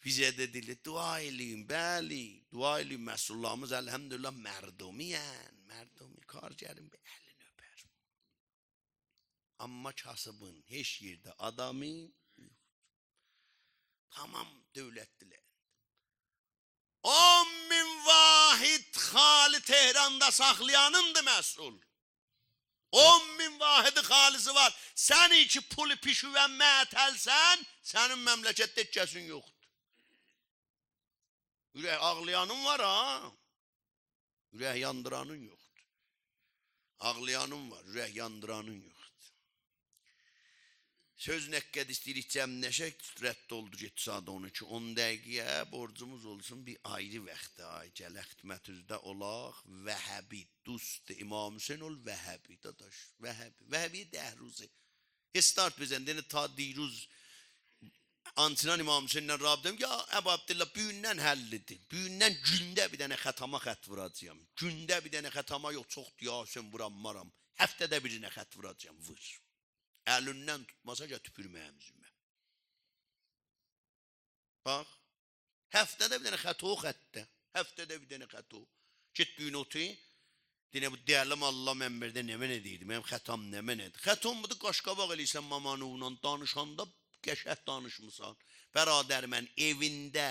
Speaker 1: bizə dedilir, dua eləyin, bəli, dua eləyin, məsullahımız əlhəmdülillah mərdumiyən, mərdumi, kargərin bir əlini öpər. Amma kasıbın, heç yerdə adamı tamam dövlətdilər. 10.000 vahid xali Tehran'da saxlayanındır məsul. 10.000 vahidi xalisi var. Sən iki pulu pişüvən mətəlsən, sənin məmləkətdə kəsin yoxdur. Ürək ağlayanın var ha. Ürək yandıranın yoxdur. Ağlayanın var, ürək yandıranın yoxdur. Söz nəqqəd istəyirik cəmləşək, rədd oldu get saat 12, 10 dəqiqəyə borcumuz olsun bir ayrı vaxtda, ay gələ xidmətüzdə olaq, Vəhəbi, dost İmam Hüseyin ol Vəhəbi, dadaş, Vəhəbi dəhruzi. Start bizən, deyəni ta diruz, Antinan İmam Hüseyinlə rabidəm, ya Əbu Abdillah, büyündən həllidir, büyündən gündə bir dənə xətama xət vuracağım, gündə bir dənə xətama yox, çox diyasən vuranmaram, həftədə birinə xət vuracağım, vur. Əlindən tutmasa ki, tüpürməyəm üzümə. Bax, həftədə bir dənə xəto xətdə, həftədə bir dənə xəto. Git büyün otu, deyinə bu dəyərlim Allah mənbərdə nə mənə deyirdi, mənim xətam nə mənədir. Xətom budur, qaşqabaq eləysən mamanuvla danışanda qəşəh danışmısan. Bəradər mən evində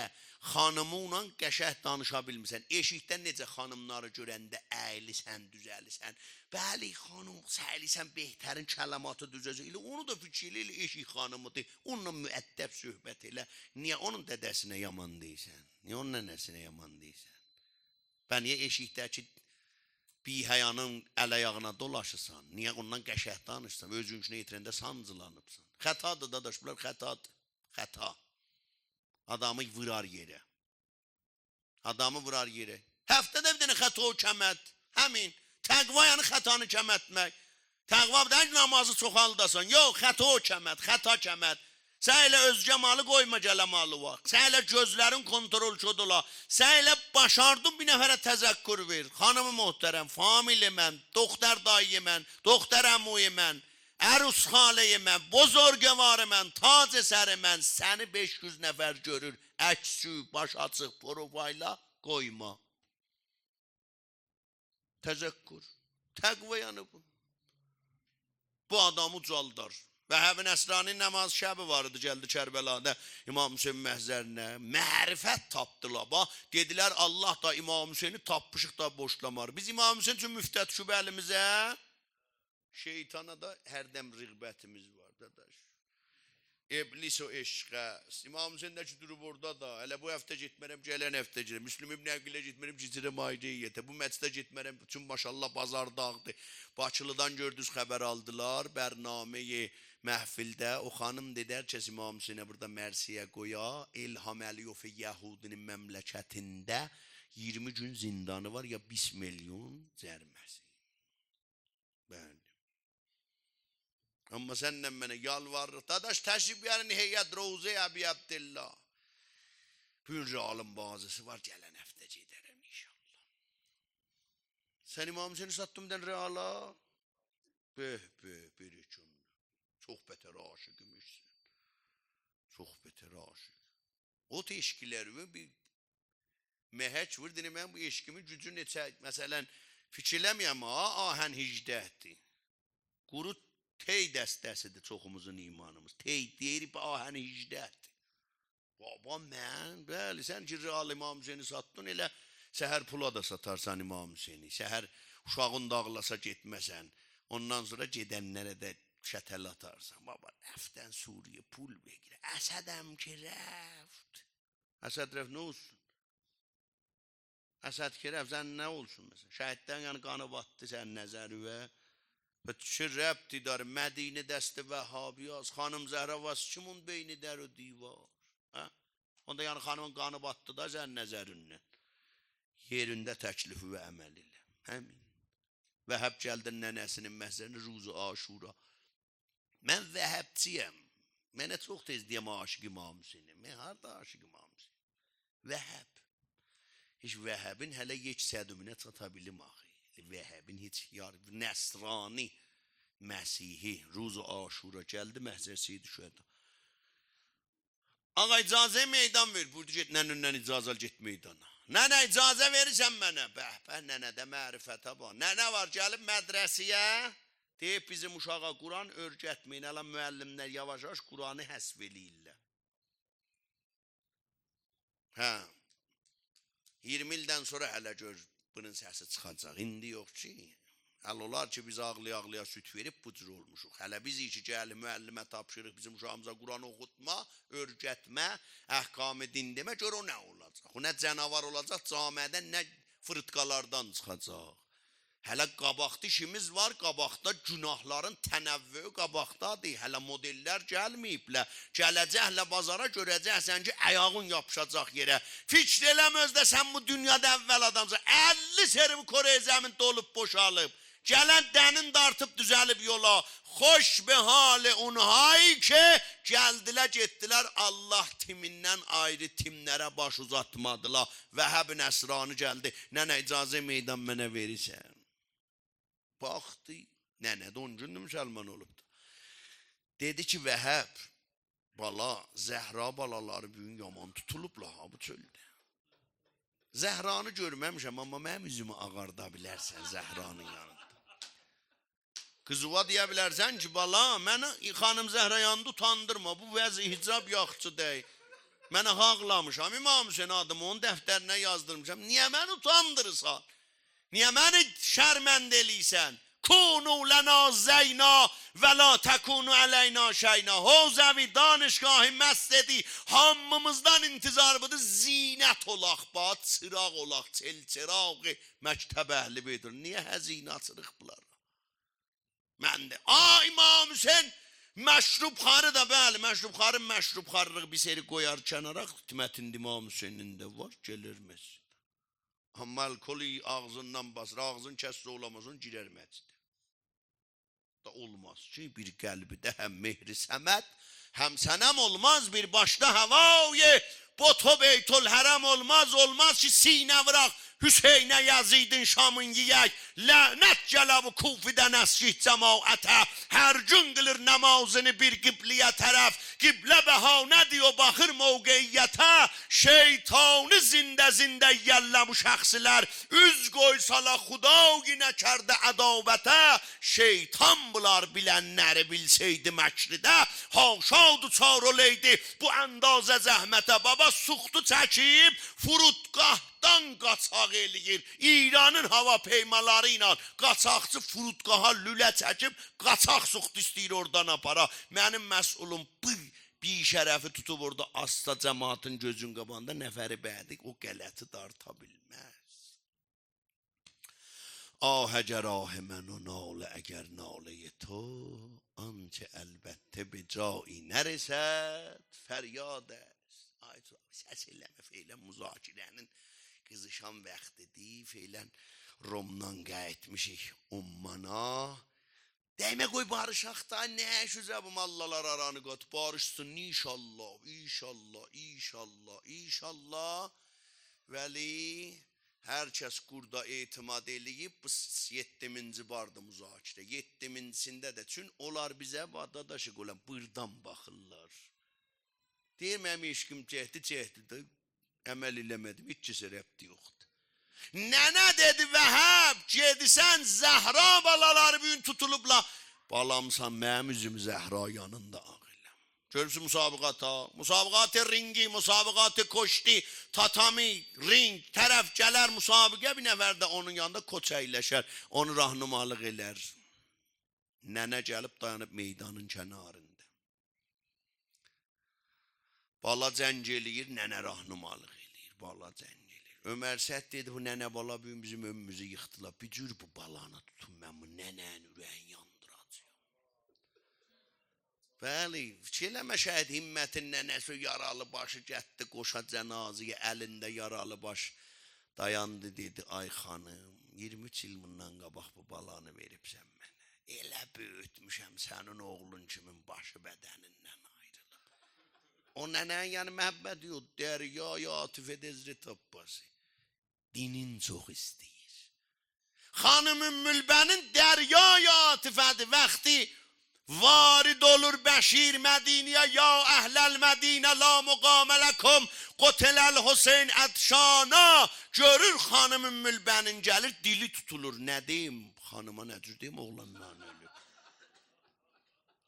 Speaker 1: xanımınla qəşəh danışa bilmirsən. Eşikdən necə xanımları görəndə əylisən, düzəlisən. Bəli, xanım, səhlisən, behtərin kəlamatı düzəcək. Onu da fikir elə eşik xanımıdır. Onunla müəddəb söhbət elə. Niyə onun dədəsinə yaman deyirsən? Niyə onun nənəsinə yaman deyirsən? Və niyə eşikdəki bihəyanın əl-ayağına dolaşırsan? Niyə ondan qəşəh danışsan? Özünçünə yetirəndə sancılanıbsan. Xətadır dadaş, bunlar xətadır. Xəta. Adamı vurar yerə. Adamı vurar yerə. Həftədə bir dənə xəta o kəmət. Həmin. Təqva yəni xətanı kəmətmək. Təqva bir dənə namazı çoxaldasan. Yox, xəta o kəmət, xəta kəmət. Sən elə özgə malı qoyma gələ malı var. Sən elə gözlərin kontrolçudur ola. Sən elə başardın bir nəfərə təzəkkür ver. Xanımı möhtərəm, famili mən, doktor dayı mən, doktor əmuyi mən, ərus xaləyi mən, bozorgəvarı mən, tac əsəri mən. Səni 500 nəfər görür. Əksü, baş açıq, profayla qoyma. Təzəkkür. Təqva yanı bu. Bu adamı ucaldar. Vəhəbi Nəsrani namaz şəbi vardı, gəldi Kərbəlada İmam Hüseyin məhzərinə. Mərifət tapdılar. Dedilər Allah da İmam Hüseyini tapmışıq da boşlamar. Biz İmam Hüseyin üçün müftət şübə əlimizə, şeytana da hərdəm rıqbətimiz var. Dadaş. İblis o eşqəs. İmam Hüseyindəki durub orada da. Hələ bu həftə getmərəm, gələn həftə gələm. Müslüm İbn Əqilə getmərəm, gecirəm ayrıyyətə. Bu məclisə getmərəm, bütün maşallah bazar dağdı. Bakılıdan gördünüz xəbər aldılar. Bərnameyi məhfildə o xanım dedər ki, İmam Hüseyinə burada Mərsiyə qoya. İlham Əliyov Yəhudinin məmləkətində 20 gün zindanı var ya 20 milyon cəriməsi. Bəli. Amma sənlə mənə yalvarırıq. Dadaş təşrif gəlin Heyyət Roze Əbi Abdillah. Bugün realın bazısı var, gələn həftə gedərəm inşallah. Sən İmam Hüseyni sattımdan reala? Bir üçün. Çox betər aşıqımışsın. Çox betər aşıq. O teşkiləri bir məhəc vur, deyim, mən bu eşkimi gücü neçə, məsələn, fikirləməyəm ha, ahən hicdəhdir. Quru tey dəstəsidir çoxumuzun imanımız. Tey deyir, ahən hicdəhdir. Baba mən, bəli, sən ki, real İmam Hüseyni sattın, elə səhər pula da satarsan İmam Hüseyni. Səhər uşağın dağlasa getməsən, ondan sonra gedənlərə də şətəl atarsan. Baba, rəfdən Suriye pul verir. Əsədəm ki, rəft. Əsəd rəft nə olsun? Əsəd ki, rəft, sən nə olsun məsələn? Şəhiddən yəni qanı batdı sən nəzərüvə. Və çi rəbti dar, Mədinə dəsti Vəhhabiyaz, xanım Zəhra vas kimun beyni dər o divar. Onda yəni xanımın qanı batdı da sən nəzərindən. Yerində təklifi və əməl ilə. Həmin. Vəhəb gəldin nənəsinin məhzərini ruzu aşura. Mən vəhəbçiyəm. Mənə çox tez deyəm aşıq İmam Hüseyni. Mən harada aşıq İmam Hüseyni? Vəhəb. Heç Vəhəbin hələ heç sədümünə çata bilim axı. Vəhəbin heç Nəsrani Məsihi ruzu aşura gəldi məhzəsiydi şühəda. Ağa icazə meydan ver. Burada get nənəndən icazə get meydana. Nənə icazə verirsən mənə. Bəhbə nənədə mərifətə bax. Nənə var gəlib mədrəsiyə. Deyib bizim uşağa Quran örgətməyin. Hələ müəllimlər yavaş-yavaş Quranı həsv eləyirlər. Hə. 20 ildən sonra hələ gör bunun səsi çıxacaq. İndi yox ki. Hələ olar ki biz ağlaya-ağlaya süt verib bu cür olmuşuq. Hələ biz işi gəli müəllimə tapşırıq bizim uşağımıza Quran oxutma, örgətmə, əhkamı din demə, gör o nə olacaq. O nə canavar olacaq, camiədən nə fırtqalardan çıxacaq. Hələ qabaqda işimiz var, qabaqda günahların tənəvvü qabaqdadır. Hələ modellər gəlməyiblər. Gələcəklə bazara görəcəksən ki, ayağın yapışacaq yerə. Fikr eləmə özdə sən bu dünyada əvvəl adamsan. 50 serim Kore zəmin dolub boşalıb. Gələn dənin dartıb düzəlib yola. Xoş be hali unhay ki, gəldilər, getdilər, Allah timindən ayrı timlərə baş uzatmadılar. Vəhəb Nəsrani gəldi, nənə icazə meydan mənə verirsən. Baxdı, nənə də 10 gündür müsəlman olubdu. Dedi ki, Vəhəb, bala, Zəhra balaları bugün yaman tutulublar ha bu çöldə. Zəhranı görməmişəm, amma mənim üzümü ağarda bilərsən Zəhranın yanında. Qızıva deyə bilərsən ki, bala, mənə xanım Zəhra yanında utandırma, bu vəzi hicab yaxçı deyil. Mənə haqlamışam, İmam Hüseyin adımı onun dəftərinə yazdırmışam. Niyə məni utandırırsan? Niyə məni şərmənd eləysən? Kunu lənə zəyna və la təkunu əleyna şeyna. Hovzəvi danışgahı məscidi hamımızdan intizar budur. Zinət olaq, bat, çıraq olaq, çel-çırağı məktəb əhli bedir. Niyə həzinə açırıq bunlara? Mən də, İmam Hüseyin məşrubxarı da, bəli, məşrubxarlıq bir seri qoyar kənara, xidmətində İmam Hüseynin də var, gəlir məscid. Amma alkolü ağzından basır, ağzın kəsri olamazın, girər məscidə. Da olmaz ki, bir qəlbidə həm mehri səməd, həm sənəm olmaz, bir başda həvayı, boto beytul hərəm olmaz ki, sinə vıraq, Hüseynə Yazidin Şamın yiyək, lənət gələ bu Kufidə nəscih cəmaətə, hər gün qılır namazını bir qibliyə tərəf, qiblə bəhanədir o baxır mövqeyyətə, şeytanı zində yəllə bu şəxsilər, üz qoysala xuda yinə kərdə ədavətə, şeytan bunlar bilənləri bilseydi məkridə, haşadı çar oleydi bu əndazə zəhmətə, baba suxtu çəkib, furudqahdan qaçaq eləyir. İranın hava peymaları ilə qaçaqçı furudqaha lülə çəkib, qaçaq suxtu istəyir oradan apara. Mənim məsulum bir şərəfi tutub orada asta cəmaatın gözün qabanda nəfəri bədik, o qələti darta bilməz. Əgər ahı mən o nalə, əgər naləyə to, ancə əlbəttə be cai nərəsət, fəryad است. Səs eləmə, feylə müzakirənin qızışan vaxtidir. Feylən Romdan qayıtmışıq ummana. Dəymə qoy barışaq da, nə şüzəbim Allahlar aranı qat, barışsın inşallah, inşallah, inşallah, inşallah. Vəli hər kəs qurda etimad eləyib, bu 7-ci bardı müzakirə. 7-sində də çün onlar bizə dadaşı qolan bırdan baxırlar. Deyir, mənim eşkim cəhdi də əməl eləmədim, heç kəsə rəbdi yoxdur. Nənə dedi Vəhəb, gedisən Zəhra balaları bugün tutulubla. Balamsan mənim üzüm Zəhra yanında ağ eləm. Görürsün müsabiqatı ringi, müsabiqatı koşdi, tatami, ring, tərəf gələr müsabiqə, bir nəfər də onun yanında koç əyləşər, onu rahnumalıq elər. Nənə gəlib dayanıb meydanın kənarında. Bala cəng eləyir, nənə rahnumalıq eləyir, bala cəng. Ömər Sət dedi, bu nənə bala bugün bizim ömrümüzü yıxdılar. Bir cür bu balanı tutun, mən bu nənənin ürəyin yandıracağım. Bəli, fikirləmə şəhid himmətin nənəsi yaralı başı gətdi qoşa cənazıya, əlində yaralı baş dayandı, dedi, ay xanım, 23 il bundan qabaq bu balanı veribsən mənə. Elə böyütmüşəm sənin oğlun kimin başı bədənindən ayrılıb. O nənənin yəni məhəbbət yox, dərya, yatifə dezri tabbası. Dinin çox istəyir. Xanım Ümmülbənin dərya yatifədir. Vaxtı varid olur Bəşir Mədiniyə, ya əhləl Mədinə la muqamə ləkum qoteləl Hüseyn ədşana. Görür xanım Ümmülbənin gəlir, dili tutulur. Nə deyim? Xanıma nə cür deyim? Oğlandan ölüb.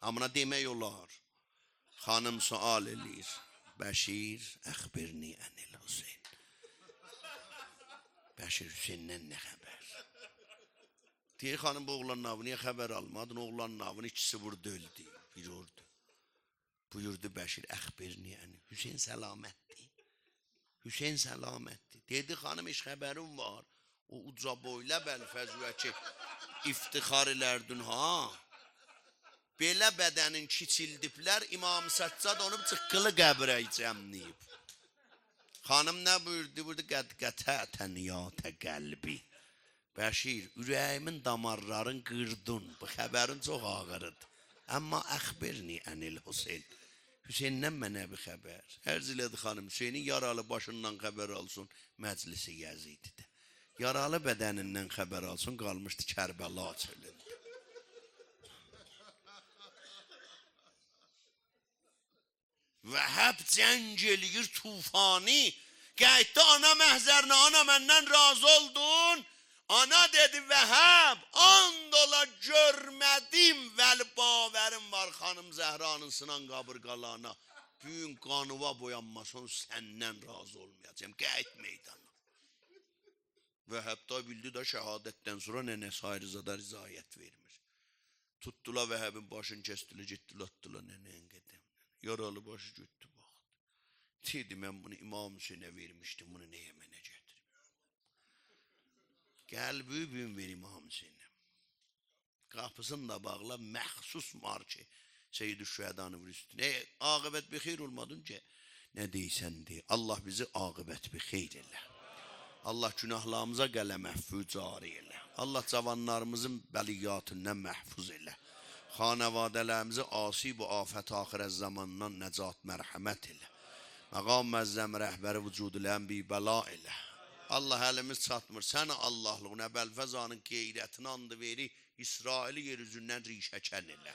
Speaker 1: Amma demək olar. Xanım sual eləyir. Bəşir, əxbirni ənil Hüseyn. Bəşir Hüseyndən nə xəbər? Deyir, xanım bu oğlanın avı niyə xəbər almadın? Oğlanın avını ikisi vurdu, öldü. Bir ordu. Buyurdu Bəşir, əxbirni ənil. Hüseyn səlamətdir. Hüseyn səlamətdir. Dedi, xanım iş xəbərim var. O uca boyla bəlfəzüyə ki, iftixar elərdin, ha? Belə bədənin kiçildiblər, İmam Səccad onu çıqqılı qəbrə cəmləyib. Xanım nə buyurdu? Buyurdu, qətətən yatə qəlbi. Bəşir, ürəyimin damarların qırdın. Bu xəbərin çox ağırıdır. Amma əxbirni ənil Hüseyn. Hüseyndən mənə bir xəbər. Ərz elədi xanım, Hüseynin yaralı başından xəbər alsın, məclisi Yəzididə. Yaralı bədənindən xəbər alsın, qalmışdı Kərbəla çölündə. Vəhəb cəng eləyir tufani. Qayıtdı ana məhzərinə, ana məndən razı oldun. Ana dedi Vəhəb, and ola görmədim, vəli bavərim var xanım Zəhranın sınan qabırqalarına. Bugün qanuva boyanmasın, səndən razı olmayacağım. Qayıt meydana. Vəhəb da bildi də şəhadətdən sonra nənəsi Ayrızada rizayət vermiş. Tutdular Vəhəbin başını kəstilər, getdilər, atdılar nənənin qədəm. Yaralı başı götdü, baxdı. Dedi, mən bunu İmam Hüseynə vermişdim, bunu nəyə mənə gətirim? Gəl büyübün ver İmam Hüseynə. Qapısını da bağla, məxsus marki Seyyid-i Şühədanı vur üstünə. Aqibət bir xeyr olmadın ki, nə deysən de. Allah bizi aqibət bir xeyr elə. Allah günahlarımıza qələ məhfuz cari elə. Allah cavanlarımızın bəliyyatından məhfuz elə. Xanəvadələrimizi asi bu afət axirət zamandan nəcat mərhəmət elə. Məqam məzzəm rəhbəri vücudulən bir bəla elə. Allah əlimiz çatmır. Sən Allahluğuna bəlfəzanın qeyrətini andı veri, İsraili yer üzündən rişəkən elə.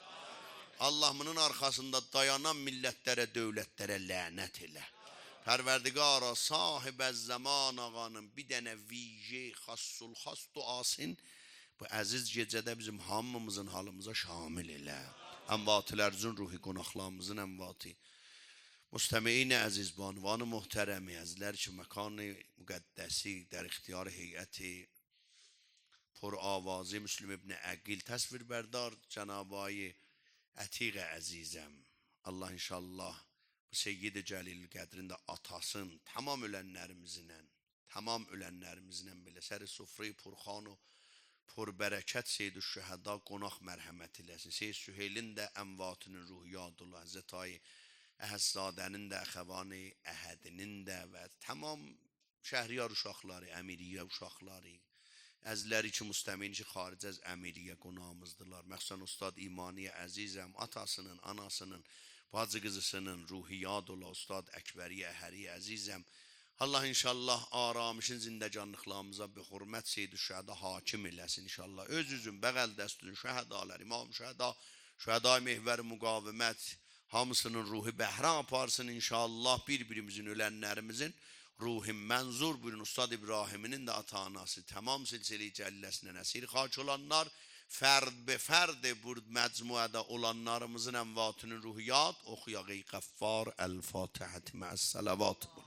Speaker 1: Allah bunun arxasında dayanan millətlərə, dövlətlərə lənət elə. Pərverdigara sahibəz zaman ağanın bir dənə vici, xassul xas duasın bu əziz gecədə bizim hamımızın halımıza şamil elə. Ənvatilərimizin ruhi qonaqlarımızın ənvati. Müstəmeyin əziz banvanı muhtərəmi əzlər ki, məkanı müqəddəsi در اختیار heyəti پر آوازی Müslüm ibn Əqil təsvir bərdar Cənab-ı Ətiq əzizəm. Allah inşallah bu Seyyid-i Cəlil qədrində atasın tamam ölənlərimizlə belə səri sufrayı purxan o purbərəkət Seyyid-i Şühəda qonaq mərhəmət eləsin. Seyyid Süheylin də ənvatının ruhu yadullah Həzrət Əhəzzadənin də, Əxəvani Əhədinin də və tamam Şəhriyar uşaqları, əmiriyyə uşaqları, əzləri ki, müstəmin ki, xaric az əmiriyyə qonağımızdılar. Məxsusən Ustad İmaniyə əzizəm, atasının, anasının, bacı qızısının ruhi yad ola, Ustad Əkbəri Əhəri əzizəm. Allah inşallah aramışın zindəcanlıqlarımıza bir hürmət Seyyid-i Şəhədə hakim eləsin inşallah. Öz üzün, bəğəl dəstürün, şəhədalar, İmam Şəhəda, Şəhəda Mehvər Müqavimət, hamısının ruhi bəhrə aparsın inşallah. Bir-birimizin, ölənlərimizin ruhi mənzur buyurun. Ustad İbrahim'in de ata-anası tamam silsile-i cellesine nesir xaç olanlar, fərd be fərd bu məcmuədə olanlarımızın əmvatının ruhiyat oxuyaq ey qəffar. El-Fatihə mə'əs-salavat.